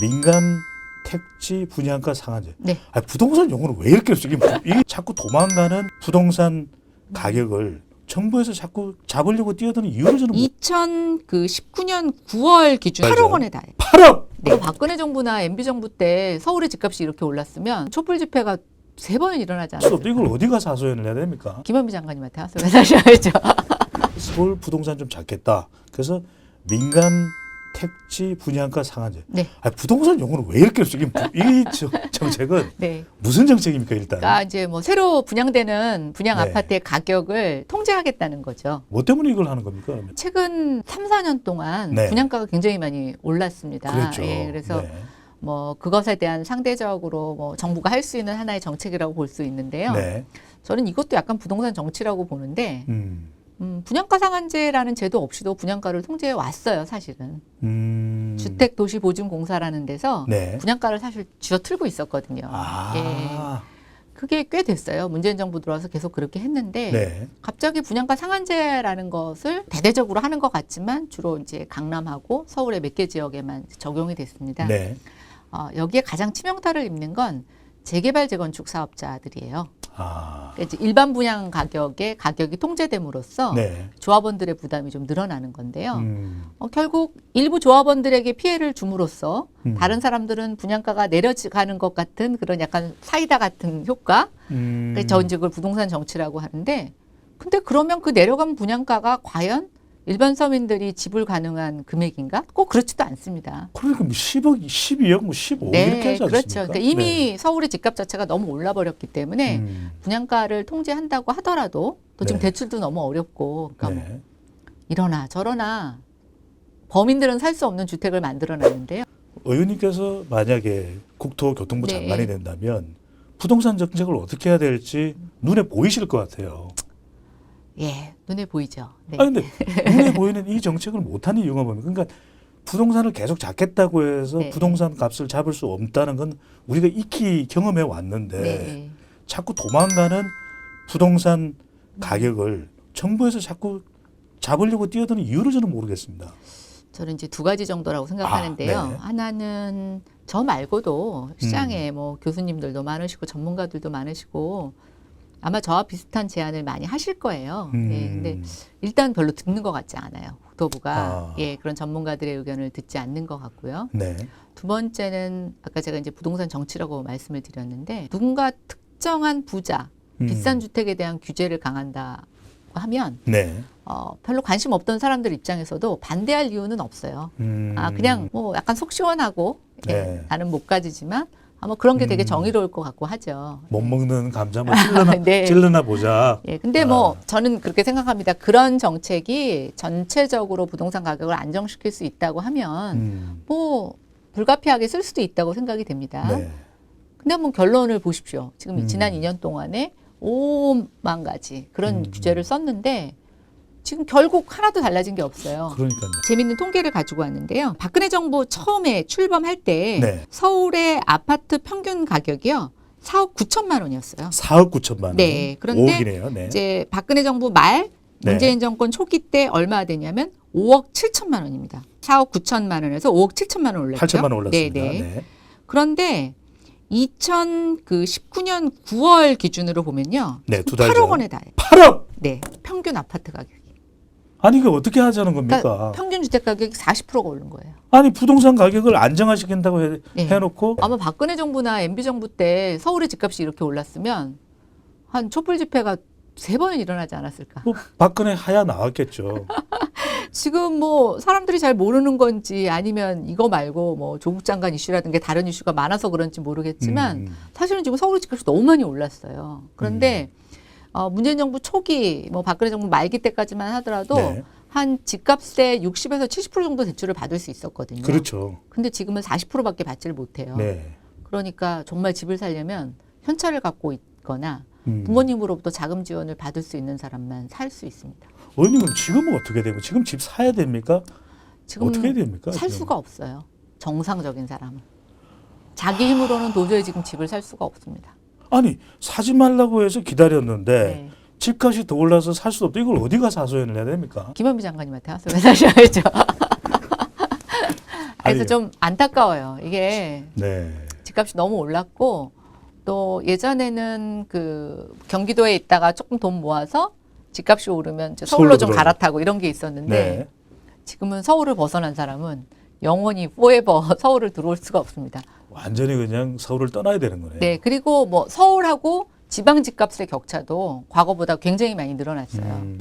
민간 택지 분양가 상한제. 네. 아니, 부동산 용어는 왜 이렇게 없어? 이게 자꾸 도망가는 부동산 가격을 정부에서 자꾸 잡으려고 뛰어드는 이유를 저는 2019년 9월 기준 맞아요. 8억 원에 달해요. 8억! 네. 박근혜 정부나 MB 정부 때 서울의 집값이 이렇게 올랐으면 촛불 집회가 3번은 일어나지 않았어요. 이걸 어디 가서 하소연을 해야 됩니까? 김현미 장관님한테 하소연 하셔야죠. 서울 부동산 좀 잡겠다. 그래서 민간 택지 분양가 상한제. 네. 아니, 부동산 용어는 왜 이렇게 없어? 이 정책은 네. 무슨 정책입니까, 일단? 그러니까 이제 뭐 새로 분양되는 분양 네. 아파트의 가격을 통제하겠다는 거죠. 뭐 때문에 이걸 하는 겁니까? 그러면? 최근 3, 4년 동안 네. 분양가가 굉장히 많이 올랐습니다. 그랬죠. 예, 그래서 네. 뭐 그것에 대한 상대적으로 뭐 정부가 할 수 있는 하나의 정책이라고 볼 수 있는데요. 네. 저는 이것도 약간 부동산 정치라고 보는데 음. 분양가 상한제라는 제도 없이도 분양가를 통제해 왔어요, 사실은. 주택도시보증공사라는 데서 네. 분양가를 사실 쥐어틀고 있었거든요. 아. 예. 그게 꽤 됐어요. 문재인 정부 들어와서 계속 그렇게 했는데 네. 갑자기 분양가 상한제라는 것을 대대적으로 하는 것 같지만 주로 이제 강남하고 서울의 몇 개 지역에만 적용이 됐습니다. 네. 여기에 가장 치명타를 입는 건 재개발 재건축 사업자들이에요. 아. 그러니까 이제 일반 분양 가격이 통제됨으로써 네. 조합원들의 부담이 좀 늘어나는 건데요. 결국 일부 조합원들에게 피해를 줌으로써 다른 사람들은 분양가가 내려가는 것 같은 그런 약간 사이다 같은 효과. 그래서 이제 그걸 부동산 정치라고 하는데, 근데 그러면 그 내려간 분양가가 과연 일반 서민들이 지불 가능한 금액인가? 꼭 그렇지도 않습니다. 그러니까 뭐 10억, 12억, 뭐 15억 네, 이렇게 하지 않습니까? 그렇죠. 그러니까 이미 네. 서울의 집값 자체가 너무 올라버렸기 때문에 분양가를 통제한다고 하더라도 또 지금 네. 대출도 너무 어렵고, 그러니까 뭐 네. 이러나 저러나 범인들은 살 수 없는 주택을 만들어놨는데요. 의원님께서 만약에 국토교통부 네. 장관이 된다면 부동산 정책을 어떻게 해야 될지 눈에 보이실 것 같아요. 예, 눈에 보이죠. 네. 아니, 근데 눈에 보이는 이 정책을 못하는 이유가 뭡니까? 그러니까 부동산을 계속 잡겠다고 해서 네. 부동산 값을 잡을 수 없다는 건 우리가 익히 경험해 왔는데 네. 자꾸 도망가는 부동산 가격을 정부에서 자꾸 잡으려고 뛰어드는 이유를 저는 모르겠습니다. 저는 이제 두 가지 정도라고 생각하는데요. 네. 하나는 저 말고도 시장에 뭐 교수님들도 많으시고 전문가들도 많으시고 아마 저와 비슷한 제안을 많이 하실 거예요. 예, 근데 일단 별로 듣는 것 같지 않아요. 국토부가 예, 그런 전문가들의 의견을 듣지 않는 것 같고요. 네. 두 번째는 아까 제가 이제 부동산 정치라고 말씀을 드렸는데 누군가 특정한 부자, 비싼 주택에 대한 규제를 강한다고 하면 네. 별로 관심 없던 사람들 입장에서도 반대할 이유는 없어요. 그냥 뭐 약간 속 시원하고 예, 네. 나는 못 가지지만 아마 그런 게 되게 정의로울 것 같고 하죠. 못 먹는 감자 뭐 찔러나, 네. 찔러나 보자. 예, 근데 뭐 저는 그렇게 생각합니다. 그런 정책이 전체적으로 부동산 가격을 안정시킬 수 있다고 하면 뭐 불가피하게 쓸 수도 있다고 생각이 됩니다. 네. 근데 한번 결론을 보십시오. 지금 지난 2년 동안에 5만 가지 그런 규제를 썼는데 지금 결국 하나도 달라진 게 없어요. 그러니까요. 재밌는 통계를 가지고 왔는데요. 박근혜 정부 처음에 출범할 때 네. 서울의 아파트 평균 가격이요. 4억 9천만 원이었어요. 4억 9천만 원. 네. 그런데 5억이네요. 네. 이제 박근혜 정부 말 네. 문재인 정권 초기 때 얼마 되냐면 5억 7천만 원입니다. 4억 9천만 원에서 5억 7천만 원 올랐죠. 8천만 원 올랐습니다. 네네. 네. 그런데 2019년 9월 기준으로 보면요. 네, 두 달 8억 전. 원에 달해요. 8억! 네. 평균 아파트 가격이. 아니, 이거 어떻게 하자는 겁니까? 그러니까 평균 주택 가격이 40%가 오른 거예요. 아니, 부동산 가격을 안정화시킨다고 네. 해놓고 아마 박근혜 정부나 MB 정부 때 서울의 집값이 이렇게 올랐으면 한 촛불 집회가 3번은 일어나지 않았을까. 뭐 박근혜 하야 나왔겠죠. 지금 뭐 사람들이 잘 모르는 건지 아니면 이거 말고 뭐 조국 장관 이슈라든가 다른 이슈가 많아서 그런지 모르겠지만 사실은 지금 서울의 집값이 너무 많이 올랐어요. 그런데 문재인 정부 초기 뭐 박근혜 정부 말기 때까지만 하더라도 네. 한 집값의 60에서 70% 정도 대출을 받을 수 있었거든요. 그렇죠. 근데 지금은 40%밖에 받지를 못해요. 네. 그러니까 정말 집을 살려면 현찰을 갖고 있거나 부모님으로부터 자금 지원을 받을 수 있는 사람만 살 수 있습니다. 의원님은 지금은 어떻게 되고 지금 집 사야 됩니까? 지금 어떻게 해야 됩니까? 살 지금? 수가 없어요. 정상적인 사람은. 자기 힘으로는 도저히 지금 집을 살 수가 없습니다. 아니, 사지 말라고 해서 기다렸는데 네. 집값이 더 올라서 살 수 없다. 이걸 어디 가서 하소연을 해야 됩니까? 김현미 장관님한테 하소연 하셔야죠. 그래서 좀 안타까워요. 이게 네. 집값이 너무 올랐고 또 예전에는 그 경기도에 있다가 조금 돈 모아서 집값이 오르면 이제 서울로 좀 들어오죠. 갈아타고 이런 게 있었는데 네. 지금은 서울을 벗어난 사람은 영원히 forever 서울을 들어올 수가 없습니다. 완전히 그냥 서울을 떠나야 되는 거네요. 네, 그리고 뭐 서울하고 지방 집값의 격차도 과거보다 굉장히 많이 늘어났어요.